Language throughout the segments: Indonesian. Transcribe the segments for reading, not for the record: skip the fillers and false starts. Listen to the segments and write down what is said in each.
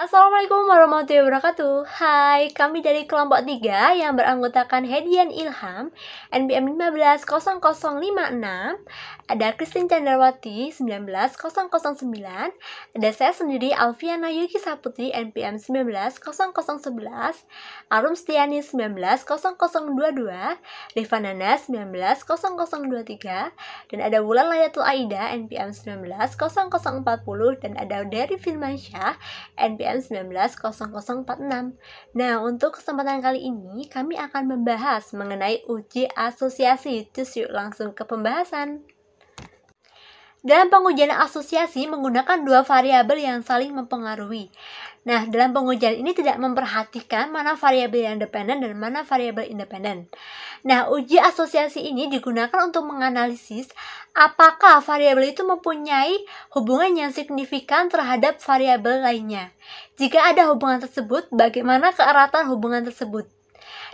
Assalamualaikum warahmatullahi wabarakatuh. Hai, kami dari kelompok 3 yang beranggotakan Hedian Ilham, NPM 150056, ada Christine Chandrawati 19009, ada saya sendiri Alfiana Yuki Saputri NPM 19011, Arum Stiani 19022, Rifanana 19023, dan ada Wulan Layatul Aida NPM 19040, dan ada Dery Firmansyah NPM 19046. Nah, untuk kesempatan kali ini kami akan membahas mengenai uji asosiasi. Cus yuk langsung ke pembahasan. Dalam pengujian asosiasi menggunakan dua variabel yang saling mempengaruhi. Nah, dalam pengujian ini tidak memperhatikan mana variabel yang dependen dan mana variabel independen. Nah, uji asosiasi ini digunakan untuk menganalisis apakah variabel itu mempunyai hubungan yang signifikan terhadap variabel lainnya. Jika ada hubungan tersebut, bagaimana keeratan hubungan tersebut?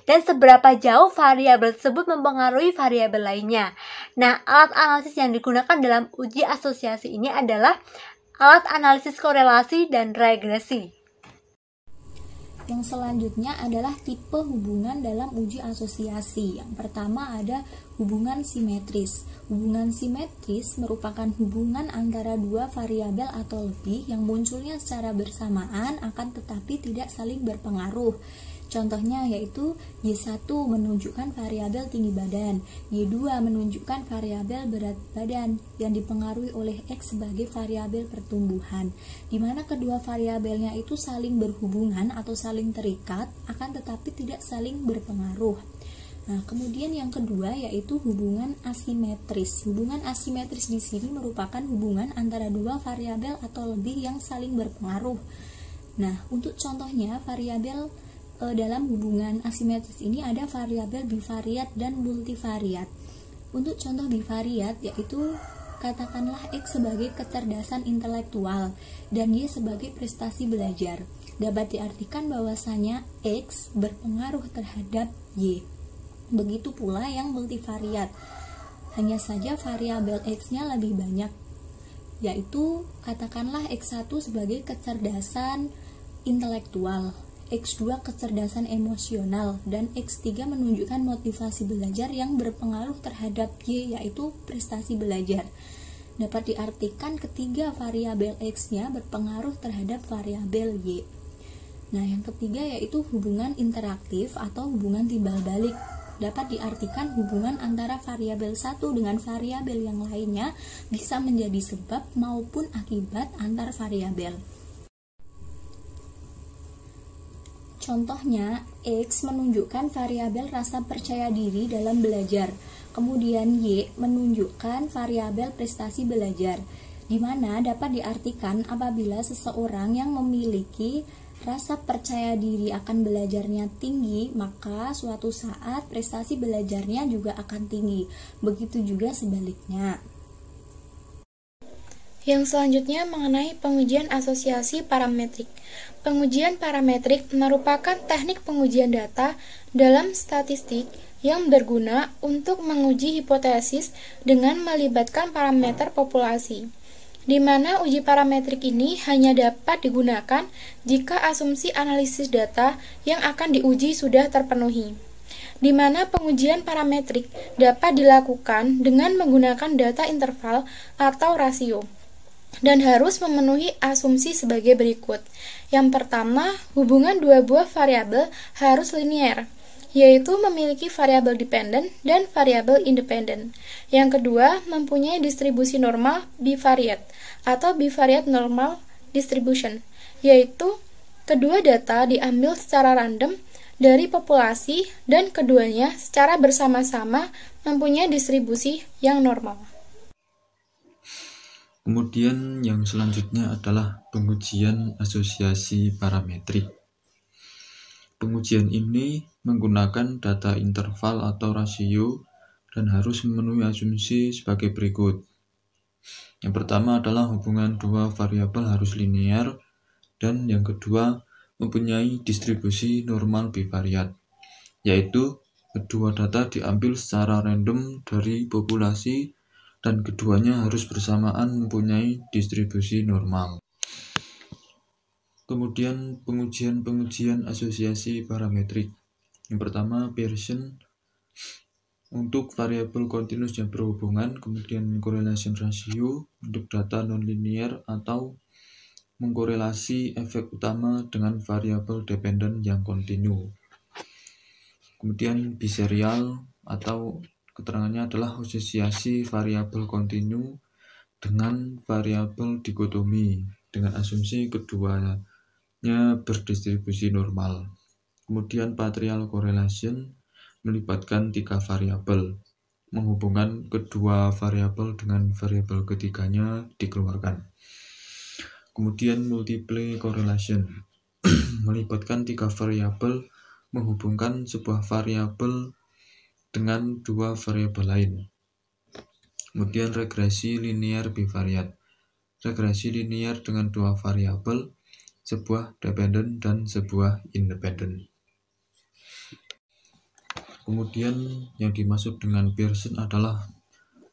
Dan seberapa jauh variabel tersebut mempengaruhi variabel lainnya. Nah, alat analisis yang digunakan dalam uji asosiasi ini adalah alat analisis korelasi dan regresi. Yang selanjutnya adalah tipe hubungan dalam uji asosiasi. Yang pertama ada hubungan simetris. Hubungan simetris merupakan hubungan antara dua variabel atau lebih yang munculnya secara bersamaan akan tetapi tidak saling berpengaruh. Contohnya yaitu Y1 menunjukkan variabel tinggi badan, Y2 menunjukkan variabel berat badan yang dipengaruhi oleh X sebagai variabel pertumbuhan, di mana kedua variabelnya itu saling berhubungan atau saling terikat, akan tetapi tidak saling berpengaruh. Nah, kemudian yang kedua yaitu hubungan asimetris. Hubungan asimetris di sini merupakan hubungan antara dua variabel atau lebih yang saling berpengaruh. Nah, untuk contohnya variabel dalam hubungan asimetris ini ada variabel bivariat dan multivariat. Untuk contoh bivariat yaitu katakanlah X sebagai kecerdasan intelektual dan Y sebagai prestasi belajar. Dapat diartikan bahwasanya X berpengaruh terhadap Y. Begitu pula yang multivariat. Hanya saja variabel X-nya lebih banyak, yaitu katakanlah X1 sebagai kecerdasan intelektual, X2 kecerdasan emosional, dan X3 menunjukkan motivasi belajar yang berpengaruh terhadap Y, yaitu prestasi belajar. Dapat diartikan ketiga variabel X-nya berpengaruh terhadap variabel Y. Nah, yang ketiga yaitu hubungan interaktif atau hubungan timbal balik. Dapat diartikan hubungan antara variabel satu dengan variabel yang lainnya bisa menjadi sebab maupun akibat antar variabel. Contohnya, X menunjukkan variabel rasa percaya diri dalam belajar, kemudian Y menunjukkan variabel prestasi belajar, di mana dapat diartikan apabila seseorang yang memiliki rasa percaya diri akan belajarnya tinggi, maka suatu saat prestasi belajarnya juga akan tinggi. Begitu juga sebaliknya. Yang selanjutnya mengenai pengujian asosiasi parametrik. Pengujian parametrik merupakan teknik pengujian data dalam statistik yang berguna untuk menguji hipotesis dengan melibatkan parameter populasi, di mana uji parametrik ini hanya dapat digunakan jika asumsi analisis data yang akan diuji sudah terpenuhi, di mana pengujian parametrik dapat dilakukan dengan menggunakan data interval atau rasio, dan harus memenuhi asumsi sebagai berikut. Yang pertama, hubungan dua buah variabel harus linear, yaitu memiliki variabel dependen dan variabel independen. Yang kedua, mempunyai distribusi normal bivariat atau bivariate normal distribution, yaitu kedua data diambil secara random dari populasi dan keduanya secara bersama-sama mempunyai distribusi yang normal. Kemudian yang selanjutnya adalah pengujian asosiasi parametrik. Pengujian ini menggunakan data interval atau rasio dan harus memenuhi asumsi sebagai berikut. Yang pertama adalah hubungan dua variabel harus linear, dan yang kedua mempunyai distribusi normal bivariat, yaitu kedua data diambil secara random dari populasi dan keduanya harus bersamaan mempunyai distribusi normal. Kemudian pengujian asosiasi parametrik. Yang pertama, Pearson untuk variabel kontinus yang berhubungan, kemudian correlation ratio untuk data nonlinear atau mengkorelasi efek utama dengan variabel dependen yang kontinu. Kemudian biserial atau keterangannya adalah asosiasi variabel kontinu dengan variabel dikotomi dengan asumsi keduanya berdistribusi normal. Kemudian partial correlation melibatkan 3 variabel. Menghubungkan kedua variabel dengan variabel ketiganya dikeluarkan. Kemudian multiple correlation melibatkan 3 variabel menghubungkan sebuah variabel dengan 2 variabel lain. Kemudian regresi linear bivariat. Regresi linear dengan 2 variabel, sebuah dependen dan sebuah independen. Kemudian yang dimaksud dengan Pearson adalah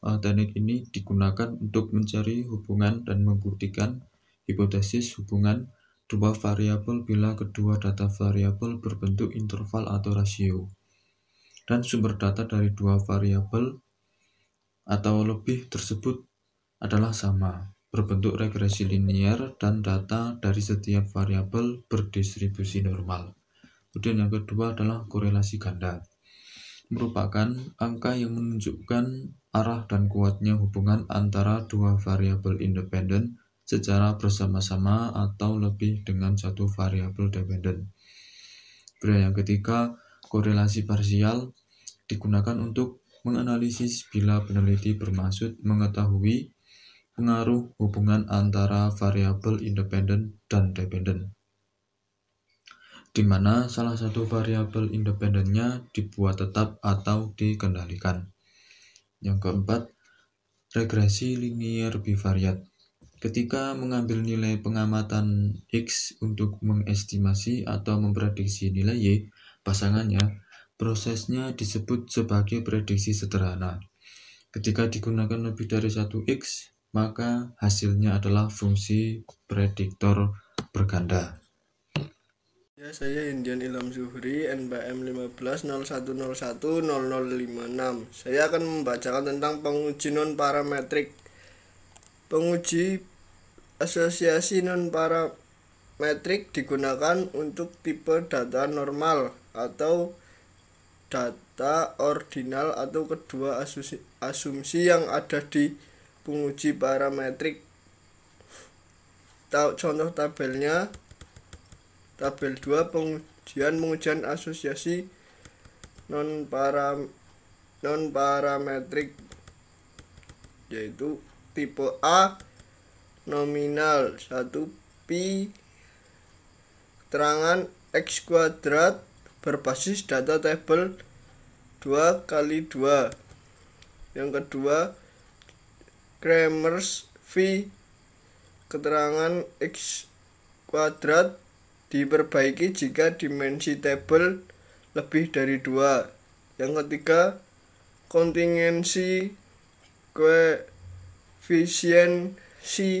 teknik ini digunakan untuk mencari hubungan dan membuktikan hipotesis hubungan 2 variabel bila kedua data variabel berbentuk interval atau rasio. Dan sumber data dari 2 variabel atau lebih tersebut adalah sama, berbentuk regresi linear dan data dari setiap variabel berdistribusi normal. Kemudian yang kedua adalah korelasi ganda. Merupakan angka yang menunjukkan arah dan kuatnya hubungan antara 2 variabel independen secara bersama-sama atau lebih dengan 1 variabel dependen. Kemudian yang ketiga, korelasi parsial digunakan untuk menganalisis bila peneliti bermaksud mengetahui pengaruh hubungan antara variabel independen dan dependen, di mana salah satu variabel independennya dibuat tetap atau dikendalikan. Yang keempat, regresi linear bivariat. Ketika mengambil nilai pengamatan X untuk mengestimasi atau memprediksi nilai Y pasangannya, prosesnya disebut sebagai prediksi sederhana. Ketika digunakan lebih dari 1 X, maka hasilnya adalah fungsi prediktor berganda. Ya, saya Indian Ilham Zuhri, NPM 1501010056. Saya akan membacakan tentang penguji non-parametrik. Penguji asosiasi non-parametrik digunakan untuk tipe data normal atau data ordinal atau kedua asumsi yang ada di penguji parametrik. Contoh tabelnya, tabel 2 pengujian asosiasi non-parametrik, yaitu tipe A nominal 1 pi keterangan X kuadrat berbasis data tabel 2 kali 2. Yang kedua, Kramers V keterangan X kuadrat diperbaiki jika dimensi tabel lebih dari 2. Yang ketiga, kontingensi koefisiensi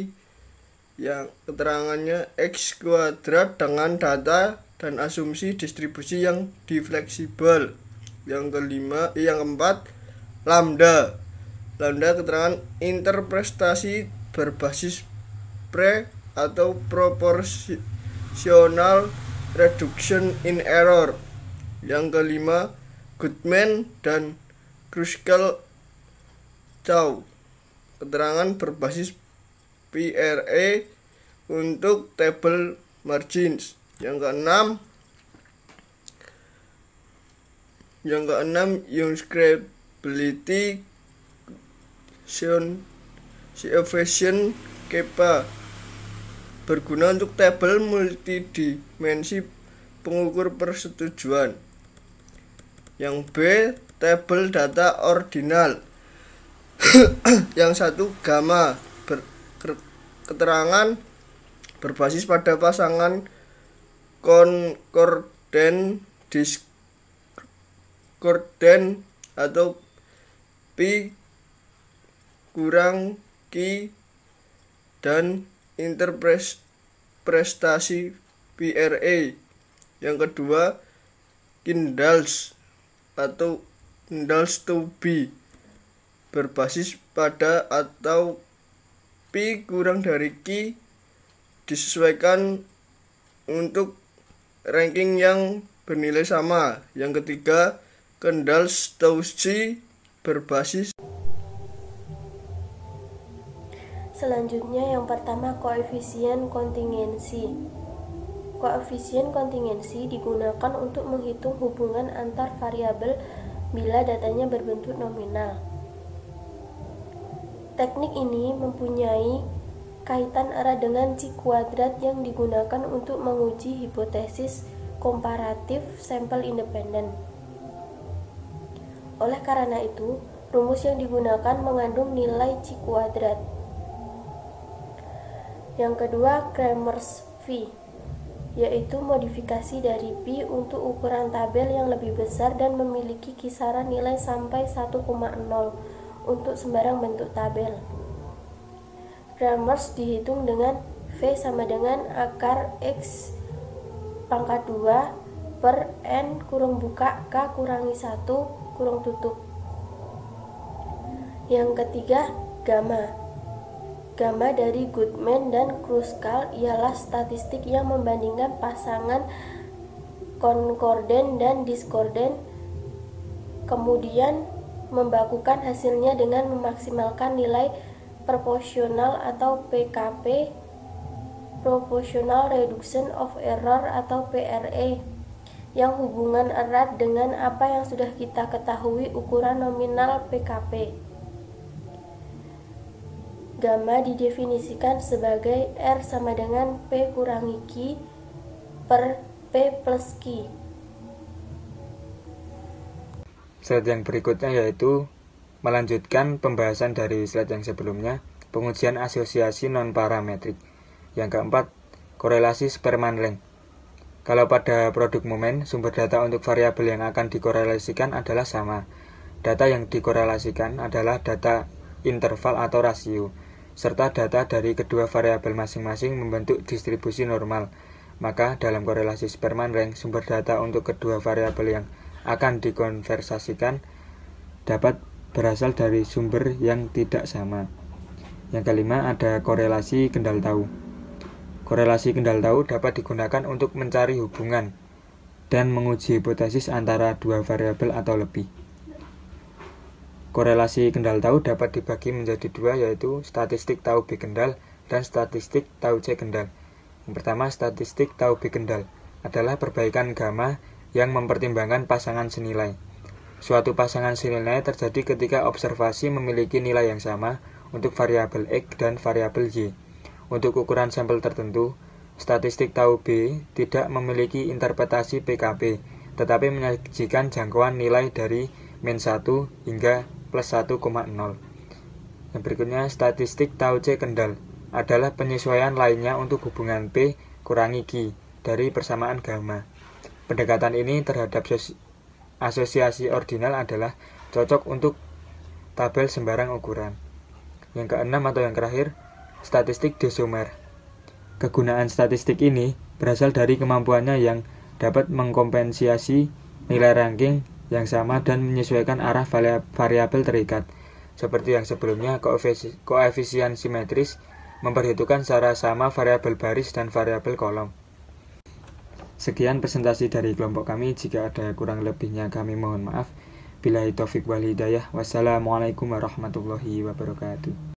yang keterangannya X kuadrat dengan data dan asumsi distribusi yang difleksibel. Yang keempat, lambda keterangan interpretasi berbasis pre atau proportional reduction in error. Yang kelima, Goodman dan Kruskal-Chow keterangan berbasis PRE untuk table margins. Yang keenam, usability coefficient kappa berguna untuk tabel multidimensi pengukur persetujuan. Yang B, tabel data ordinal. Yang satu, gamma keterangan berbasis pada pasangan concordant discordant atau pi kurang Q dan interpretasi PRA. Yang kedua, indulge atau indulge to be, berbasis pada atau P kurang dari Q, disesuaikan untuk ranking yang bernilai sama. Yang ketiga, indulge to C, berbasis. Selanjutnya yang pertama, koefisien kontingensi. Koefisien kontingensi digunakan untuk menghitung hubungan antar variabel bila datanya berbentuk nominal. Teknik ini mempunyai kaitan erat dengan C kuadrat yang digunakan untuk menguji hipotesis komparatif sampel independen. Oleh karena itu, rumus yang digunakan mengandung nilai C kuadrat. Yang kedua, Cramer's V, yaitu modifikasi dari Pi untuk ukuran tabel yang lebih besar dan memiliki kisaran nilai sampai 1,0 untuk sembarang bentuk tabel. Cramer's dihitung dengan V sama dengan akar X pangkat 2 per N kurung buka K kurangi 1 kurung tutup. Yang ketiga, gamma. Gamma dari Goodman dan Kruskal ialah statistik yang membandingkan pasangan konkorden dan diskorden, kemudian membakukan hasilnya dengan memaksimalkan nilai proporsional atau PKP, Proportional Reduction of Error atau PRE, yang hubungan erat dengan apa yang sudah kita ketahui ukuran nominal PKP. Gamma didefinisikan sebagai R sama dengan P kurangi Q per P plus Q. Slide yang berikutnya yaitu melanjutkan pembahasan dari slide yang sebelumnya, pengujian asosiasi non-parametrik. Yang keempat, korelasi Spearman length. Kalau pada produk momen, sumber data untuk variabel yang akan dikorelasikan adalah sama. Data yang dikorelasikan adalah data interval atau rasio, serta data dari kedua variabel masing-masing membentuk distribusi normal. Maka dalam korelasi Spearman length, sumber data untuk kedua variabel yang akan dikonversasikan dapat berasal dari sumber yang tidak sama. Yang kelima, ada korelasi kendal tahu. Korelasi kendal tahu dapat digunakan untuk mencari hubungan dan menguji hipotesis antara dua variabel atau lebih. Korelasi kendal tahu dapat dibagi menjadi dua, yaitu statistik tahu B kendal dan statistik tahu C kendal. Yang pertama, statistik tahu B kendal adalah perbaikan gamma yang mempertimbangkan pasangan senilai. Suatu pasangan senilai terjadi ketika observasi memiliki nilai yang sama untuk variabel X dan variabel Y. Untuk ukuran sampel tertentu, statistik tahu B tidak memiliki interpretasi PKP, tetapi menyajikan jangkauan nilai dari min 1 hingga plus 1,0. Yang berikutnya, statistik tahu C kendal adalah penyesuaian lainnya untuk hubungan P kurangi Q dari persamaan gamma. Pendekatan ini terhadap asosiasi ordinal adalah cocok untuk tabel sembarang ukuran. Yang keenam atau yang terakhir, statistik desomer. Kegunaan statistik ini berasal dari kemampuannya yang dapat mengkompensasi nilai ranking yang sama dan menyesuaikan arah variabel terikat. Seperti yang sebelumnya, koefisien simetris memperhitungkan secara sama variabel baris dan variabel kolom. Sekian presentasi dari kelompok kami. Jika ada kurang lebihnya kami mohon maaf. Billahi taufik wal hidayah. Wassalamualaikum warahmatullahi wabarakatuh.